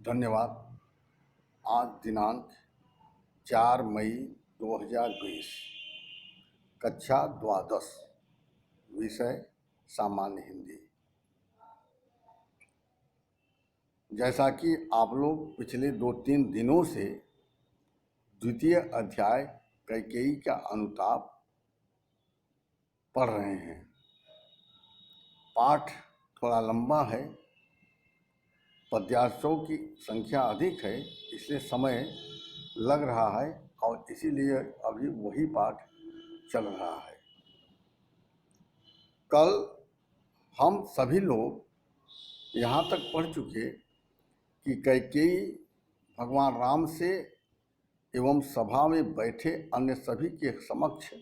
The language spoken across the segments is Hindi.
धन्यवाद। आज दिनांक 4 मई 2020, कक्षा द्वादश, विषय सामान्य हिंदी। जैसा कि आप लोग पिछले 2-3 दिनों से द्वितीय अध्याय कैकेयी का अनुताप पढ़ रहे हैं। पाठ थोड़ा लंबा है, पद्यांशों की संख्या अधिक है, इसलिए समय लग रहा है और इसीलिए अभी वही पाठ चल रहा है। कल हम सभी लोग यहाँ तक पढ़ चुके कि कैकेयी भगवान राम से एवं सभा में बैठे अन्य सभी के समक्ष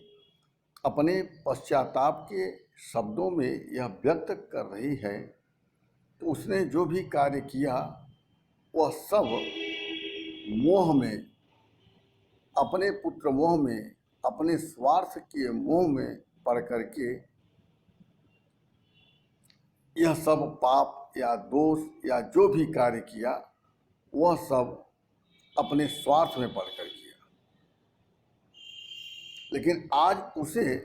अपने पश्चाताप के शब्दों में यह व्यक्त कर रही है तो उसने जो भी कार्य किया वह सब मोह में, अपने पुत्र मोह में, अपने स्वार्थ के मोह में पड़ करके यह सब पाप या दोष या जो भी कार्य किया वह सब अपने स्वार्थ में पड़कर किया। लेकिन आज उसे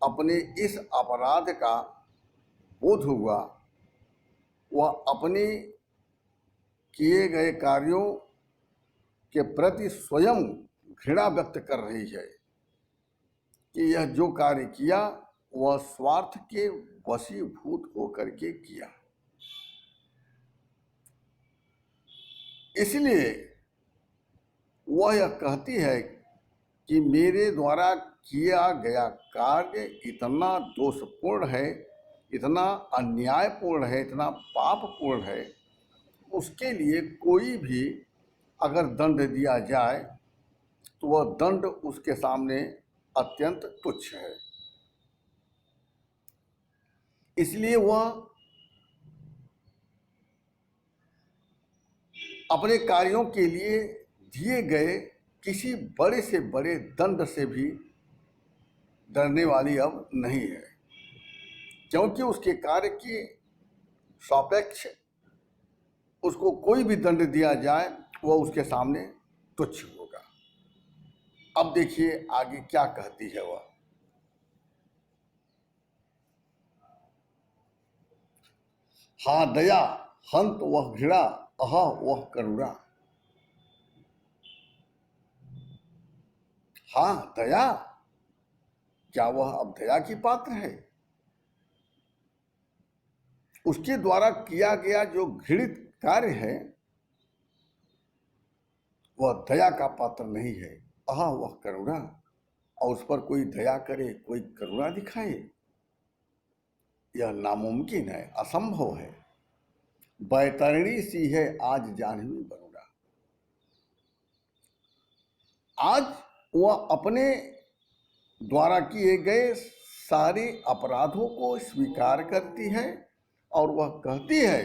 अपने इस अपराध का बोध हुआ। वह अपने किए गए कार्यों के प्रति स्वयं घृणा व्यक्त कर रही है कि यह जो कार्य किया वह स्वार्थ के वशीभूत होकर के किया। इसलिए वह यह कहती है कि मेरे द्वारा किया गया कार्य इतना दोषपूर्ण है, इतना अन्यायपूर्ण है, इतना पापपूर्ण है, उसके लिए कोई भी अगर दंड दिया जाए तो वह दंड उसके सामने अत्यंत तुच्छ है। इसलिए वह अपने कार्यों के लिए दिए गए किसी बड़े से बड़े दंड से भी डरने वाली अब नहीं है, क्योंकि उसके कार्य के सापेक्ष उसको कोई भी दंड दिया जाए वह उसके सामने तुच्छ होगा। अब देखिए आगे क्या कहती है वह। हा दया हंत वह घृणा, अह वह करुणा। हाँ दया, क्या वह अब दया की पात्र है? उसके द्वारा किया गया जो घृणित कार्य है वह दया का पात्र नहीं है। अह वह करुणा, और उस पर कोई दया करे, कोई करुणा दिखाए, यह नामुमकिन है, असंभव है। बैतरणी सी है आज जाह्नवी वरुणा। आज वह अपने द्वारा किए गए सारे अपराधों को स्वीकार करती है और वह कहती है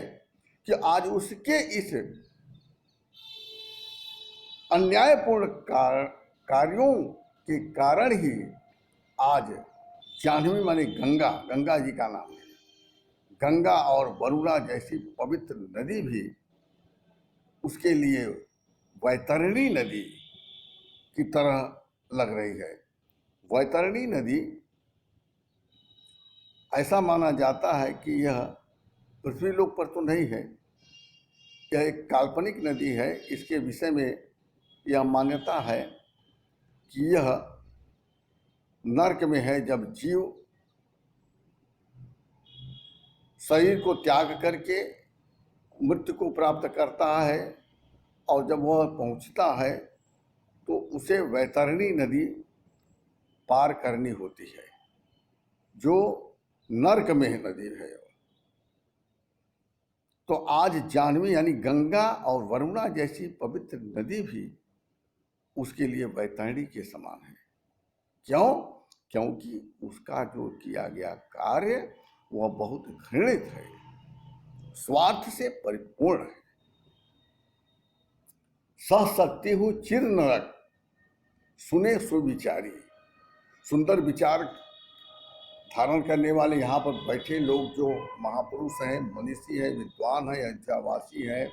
कि आज उसके इस अन्यायपूर्ण कार्यों के कारण ही आज जाह्नवी माने गंगा, गंगा जी का नाम है, गंगा और वरुणा जैसी पवित्र नदी भी उसके लिए वैतरणी नदी की तरह लग रही है। वैतरणी नदी ऐसा माना जाता है कि यह पृथ्वी लोक पर तो नहीं है, यह एक काल्पनिक नदी है। इसके विषय में यह मान्यता है कि यह नरक में है, जब जीव शरीर को त्याग करके मृत्यु को प्राप्त करता है और जब वह पहुंचता है तो उसे वैतरणी नदी पार करनी होती है, जो नरक में नदी है। तो आज जाह्नवी यानी गंगा और वरुणा जैसी पवित्र नदी भी उसके लिए वैतरणी के समान है। क्यों? क्योंकि उसका जो किया गया कार्य वह बहुत घृणित है, स्वार्थ से परिपूर्ण है। सह सकती हूँ चिर नरक सुने सुविचारी। सुंदर विचार धारण करने वाले यहाँ पर बैठे लोग जो महापुरुष हैं, मनीषी हैं, विद्वान हैं, अध्यावासी हैं,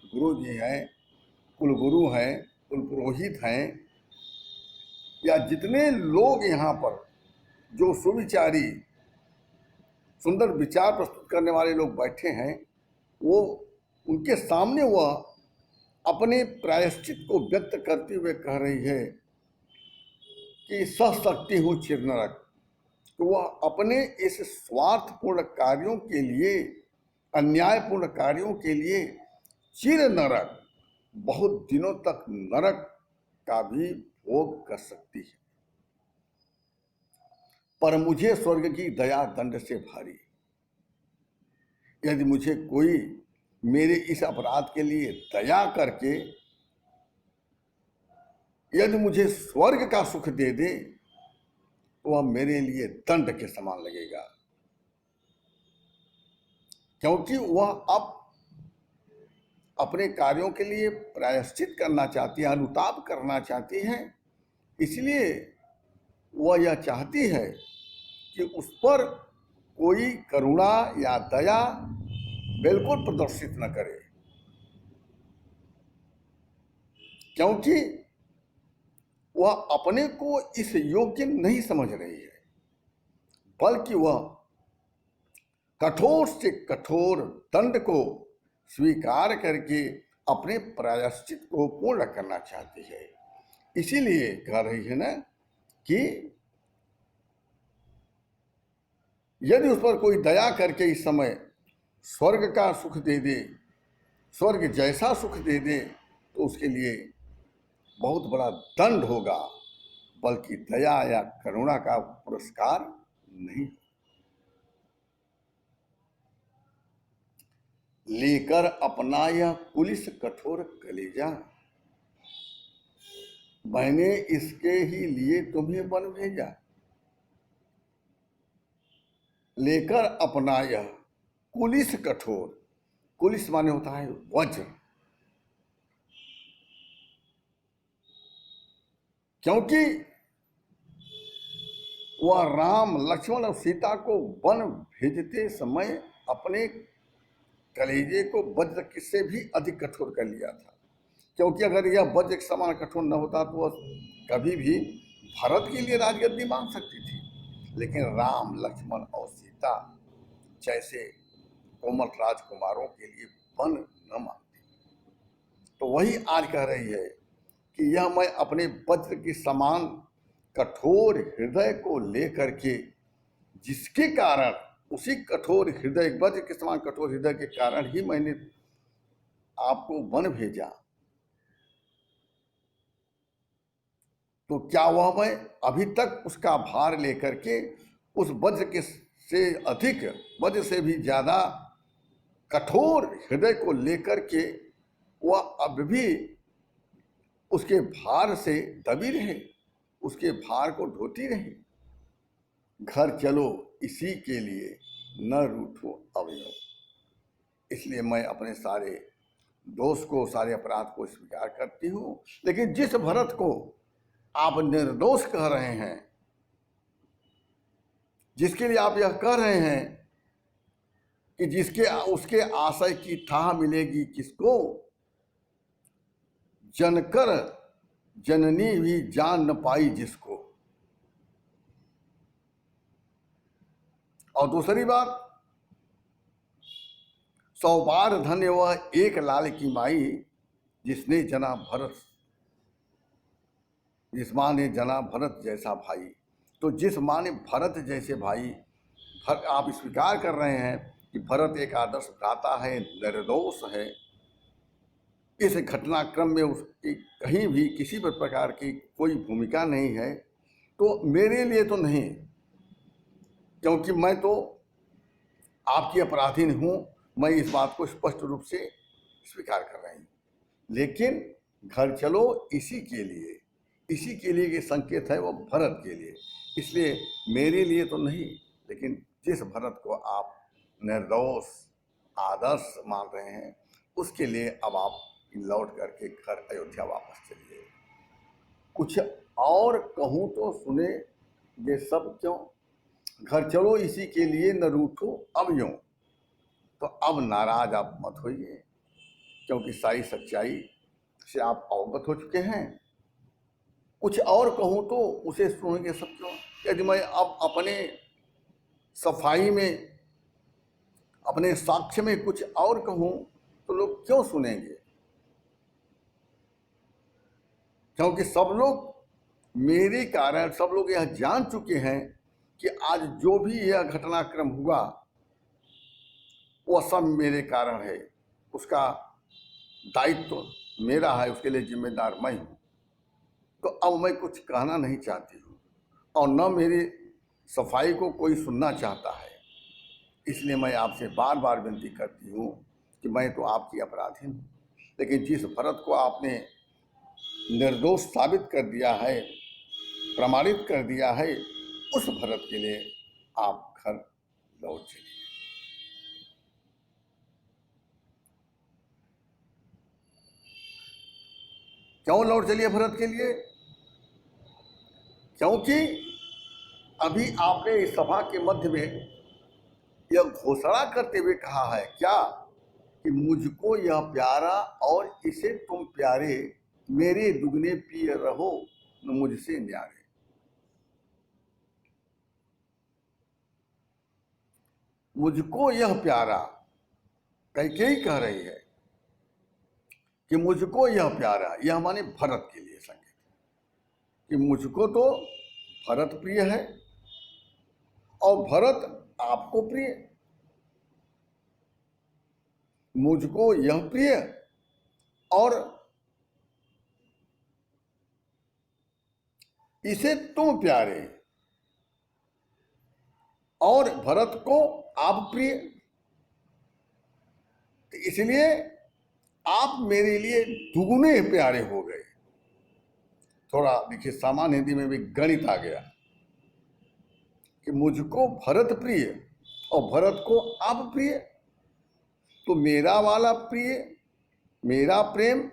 गुरु जी हैं, कुलगुरु हैं, कुल पुरोहित हैं, या जितने लोग यहाँ पर जो सुविचारी सुंदर विचार प्रस्तुत करने वाले लोग बैठे हैं, वो उनके सामने वह अपने प्रायश्चित को व्यक्त करते हुए कह रही है कि सह सकती हूँ चिर नरक। तो वह अपने इस स्वार्थपूर्ण कार्यों के लिए, अन्यायपूर्ण कार्यों के लिए चिर नरक, बहुत दिनों तक नरक का भी भोग कर सकती है। पर मुझे स्वर्ग की दया दंड से भारी। यदि मुझे कोई मेरे इस अपराध के लिए दया करके यदि मुझे स्वर्ग का सुख दे दे, तो वह मेरे लिए दंड के समान लगेगा, क्योंकि वह अब अपने कार्यों के लिए प्रायश्चित करना चाहती है, अनुताप करना चाहती है। इसलिए वह यह चाहती है कि उस पर कोई करुणा या दया बिल्कुल प्रदर्शित न करे, क्योंकि वह अपने को इस योग्य नहीं समझ रही है, बल्कि वह कठोर से कठोर दंड को स्वीकार करके अपने प्रायश्चित को पूर्ण करना चाहती है। इसीलिए कह रही है ना कि यदि उस पर कोई दया करके इस समय स्वर्ग का सुख दे दे, स्वर्ग जैसा सुख दे दे, तो उसके लिए बहुत बड़ा दंड होगा, बल्कि दया या करुणा का पुरस्कार नहीं। लेकर अपना यह पुलिस कठोर कलेजा, मैंने इसके ही लिए तुम्हें वन भेजा। लेकर अपना यह कुलिस कठोर, कुलिस माने होता है वज्र, क्योंकि वह राम, लक्ष्मण और सीता को वन भेजते समय अपने कलेजे को वज्र से भी अधिक कठोर कर लिया था, क्योंकि अगर यह वज्र के समान कठोर न होता तो वह कभी भी भारत के लिए राजगद्दी मांग सकती थी। लेकिन राम, लक्ष्मण और सीता जैसे कोमल राजकुमारों के लिए वन न मांगती। तो वही आज कह रही है कि यह मैं अपने वज्र के समान कठोर हृदय को लेकर के, जिसके कारण उसी कठोर हृदय, वज्र के समान कठोर हृदय के कारण ही मैंने आपको वन भेजा। तो क्या वह मैं अभी तक उसका भार लेकर के उस वज्र के से अधिक, वज्र से भी ज्यादा कठोर हृदय को लेकर के वह अब भी उसके भार से दबी रहे, उसके भार को ढोती रहे। घर चलो इसी के लिए, न रूठो अवयव। इसलिए मैं अपने सारे दोष को, सारे अपराध को स्वीकार करती हूँ। लेकिन जिस भरत को आप निर्दोष कह रहे हैं, जिसके लिए आप यह कह रहे हैं कि जिसके उसके आशय की थाह मिलेगी किसको, जनकर जननी भी जान न पाई जिसको। और दूसरी बात, 100 बार धन्य वह एक लाल की माई, जिसने जना भरत, जिस माँ ने जना भरत जैसा भाई। तो जिस माँ ने भरत जैसे भाई, आप स्वीकार कर रहे हैं कि भरत एक आदर्श भ्राता है, निर्दोष है, इस घटनाक्रम में उसकी कहीं भी किसी भी प्रकार की कोई भूमिका नहीं है, तो मेरे लिए तो नहीं, क्योंकि मैं तो आपकी अपराधीन हूँ, मैं इस बात को स्पष्ट रूप से स्वीकार कर रही हूँ। लेकिन घर चलो इसी के लिए, इसी के लिए ये संकेत है वो भरत के लिए, इसलिए मेरे लिए तो नहीं, लेकिन जिस भरत को आप निर्दोष आदर्श मान रहे हैं, उसके लिए अब आप लौट करके घर अयोध्या वापस चलिए। कुछ और कहूँ तो सुने, ये सब क्यों? घर चलो इसी के लिए, न रूठो अब यूं। तो अब नाराज आप मत होइए, क्योंकि सारी सच्चाई से आप अवगत हो चुके हैं। कुछ और कहूँ तो उसे सुनेंगे सब क्यों? यदि मैं अब अपने सफाई में, अपने साक्ष्य में कुछ और कहूँ तो लोग क्यों सुनेंगे? क्योंकि सब लोग मेरे कारण, सब लोग यह जान चुके हैं कि आज जो भी यह घटनाक्रम हुआ वह सब मेरे कारण है। उसका दायित्व तो मेरा है, उसके लिए जिम्मेदार मैं हूँ। तो अब मैं कुछ कहना नहीं चाहती हूँ और न मेरी सफाई को कोई सुनना चाहता है। इसलिए मैं आपसे बार बार विनती करती हूँ कि मैं तो आपकी अपराधी हूँ, लेकिन जिस भरत को आपने निर्दोष साबित कर दिया है, प्रमाणित कर दिया है, उस भरत के लिए आप घर लौट चलिए। क्यों लौट चलिए भरत के लिए? क्योंकि अभी आपने इस सभा के मध्य में यह घोषणा करते हुए कहा है क्या कि मुझको यह प्यारा और इसे तुम प्यारे, मेरे दुगने प्रिय रहो न मुझसे न्यारे। मुझको यह प्यारा, कैकेयी कह रही है कि मुझको यह प्यारा, यह माने भरत के लिए संकेत कि मुझको तो भरत प्रिय है और भरत आपको प्रिय। मुझको यह प्रिय और इसे तुम प्यारे और भरत को आप प्रिय। इसलिए आप मेरे लिए दुगने प्यारे हो गए। थोड़ा देखिए, सामान्य हिंदी में भी गणित आ गया कि मुझको भरत प्रिय और भरत को आप प्रिय, तो मेरा वाला प्रिय, मेरा प्रेम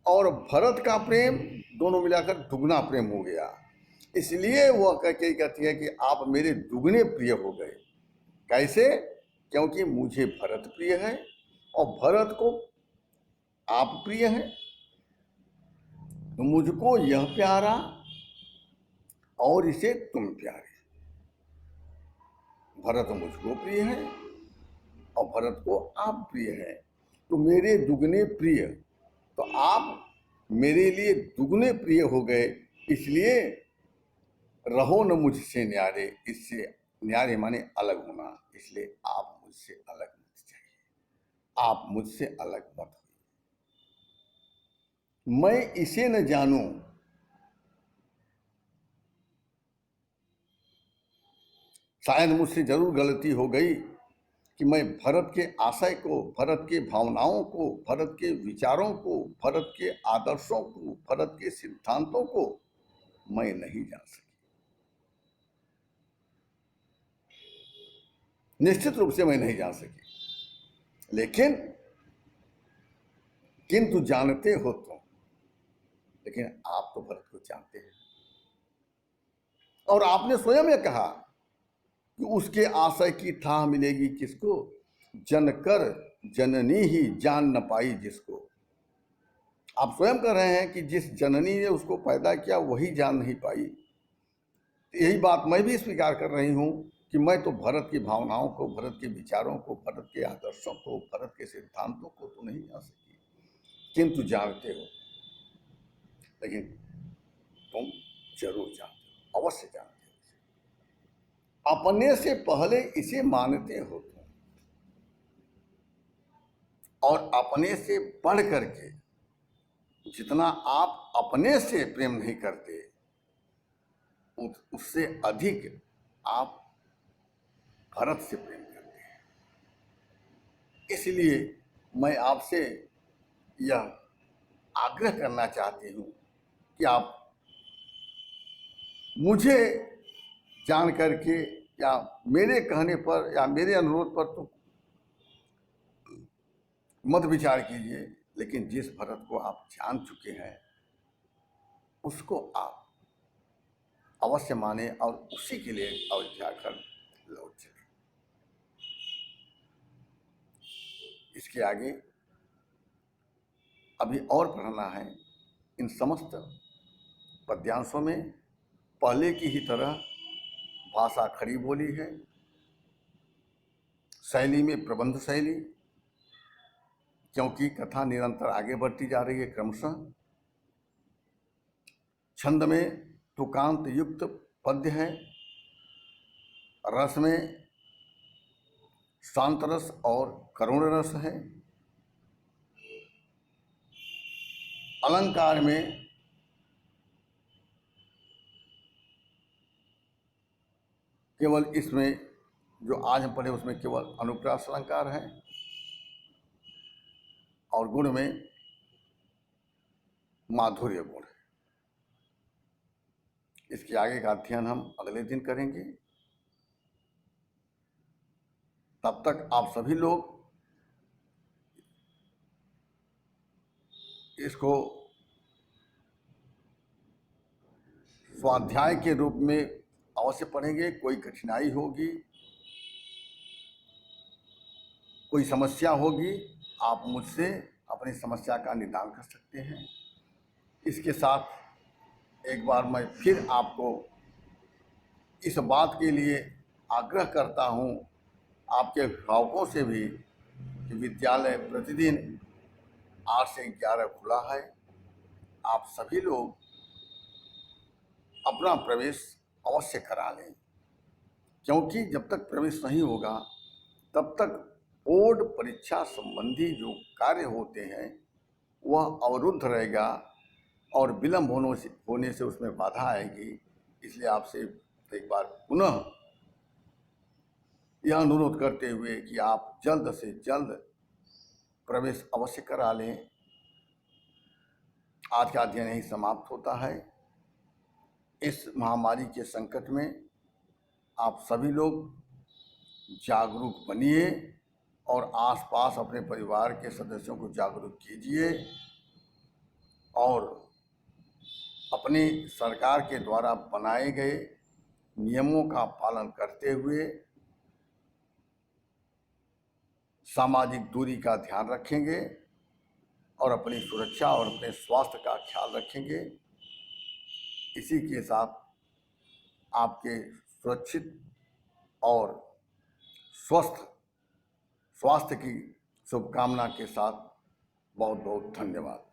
और भरत का प्रेम दोनों मिलाकर दुगना प्रेम हो गया। इसलिए वह कहती है कि आप मेरे दुगने प्रिय हो गए। कैसे? क्योंकि मुझे भरत प्रिय है और भरत को आप प्रिय है। तो मुझको यह प्यारा और इसे तुम प्यारे। भरत मुझको प्रिय है और भरत को आप प्रिय है, तो मेरे दुगने प्रिय, तो आप मेरे लिए दुगने प्रिय हो गए। इसलिए रहो न मुझसे न्यारे। इससे न्यारे माने अलग होना। इसलिए आप मुझसे अलग मत जाइए, आप मुझसे अलग मत होइए। मैं इसे न जानूं, शायद मुझसे जरूर गलती हो गई कि मैं भरत के आशय को, भरत के भावनाओं को, भरत के विचारों को, भरत के आदर्शों को, भरत के सिद्धांतों को मैं नहीं जान सकी। निश्चित रूप से मैं नहीं जान सकी, लेकिन किंतु जानते हो तुम, लेकिन आप तो भरत को जानते हैं और आपने स्वयं यह कहा कि उसके आशय की था मिलेगी किसको, जनकर जननी ही जान न पाई जिसको। आप स्वयं कह रहे हैं कि जिस जननी ने उसको पैदा किया वही जान नहीं पाई। यही बात मैं भी स्वीकार कर रही हूं कि मैं तो भरत की भावनाओं को, भरत के विचारों को, भरत के आदर्शों को, भरत के सिद्धांतों को तो नहीं जान सकी, किंतु जानते हो, लेकिन तुम जरूर जानते हो, अवश्य जानते हो। अपने से पहले इसे मानते हो तुम, और अपने से बढ़ करके जितना आप अपने से प्रेम नहीं करते, उससे अधिक आप भरत से प्रेम करते हैं। इसलिए मैं आपसे यह आग्रह करना चाहती हूँ कि आप मुझे जान करके या मेरे कहने पर या मेरे अनुरोध पर तो मत विचार कीजिए, लेकिन जिस भरत को आप जान चुके हैं उसको आप अवश्य माने और उसी के लिए अयोध्या घर लौट चले। इसके आगे अभी और पढ़ना है। इन समस्त पद्यांशों में पहले की ही तरह भाषा खड़ी बोली है, शैली में प्रबंध शैली, क्योंकि कथा निरंतर आगे बढ़ती जा रही है क्रमशः। छंद में तुकांत युक्त पद्य है, रस में शांत रस और करुण रस है, अलंकार में केवल इसमें जो आज हम पढ़े उसमें केवल अनुप्रास अलंकार है, और गुण में माधुर्य गुण है। इसके आगे का अध्ययन हम अगले दिन करेंगे। तब तक आप सभी लोग इसको स्वाध्याय के रूप में अवश्य पढ़ेंगे। कोई कठिनाई होगी, कोई समस्या होगी, आप मुझसे अपनी समस्या का निदान कर सकते हैं। इसके साथ एक बार मैं फिर आपको इस बात के लिए आग्रह करता हूँ, आपके अभिभावकों से भी, कि विद्यालय प्रतिदिन 8 से 11 खुला है। आप सभी लोग अपना प्रवेश अवश्य करा लें, क्योंकि जब तक प्रवेश नहीं होगा तब तक बोर्ड परीक्षा संबंधी जो कार्य होते हैं वह अवरुद्ध रहेगा और विलंब होने से उसमें बाधा आएगी। इसलिए आपसे एक बार पुनः यह अनुरोध करते हुए कि आप जल्द से जल्द प्रवेश अवश्य करा लें। आज का अध्ययन यही समाप्त होता है। इस महामारी के संकट में आप सभी लोग जागरूक बनिए और आसपास अपने परिवार के सदस्यों को जागरूक कीजिए, और अपनी सरकार के द्वारा बनाए गए नियमों का पालन करते हुए सामाजिक दूरी का ध्यान रखेंगे और अपनी सुरक्षा और अपने स्वास्थ्य का ख्याल रखेंगे। इसी के साथ आपके सुरक्षित और स्वस्थ स्वास्थ्य की शुभकामना के साथ बहुत बहुत धन्यवाद।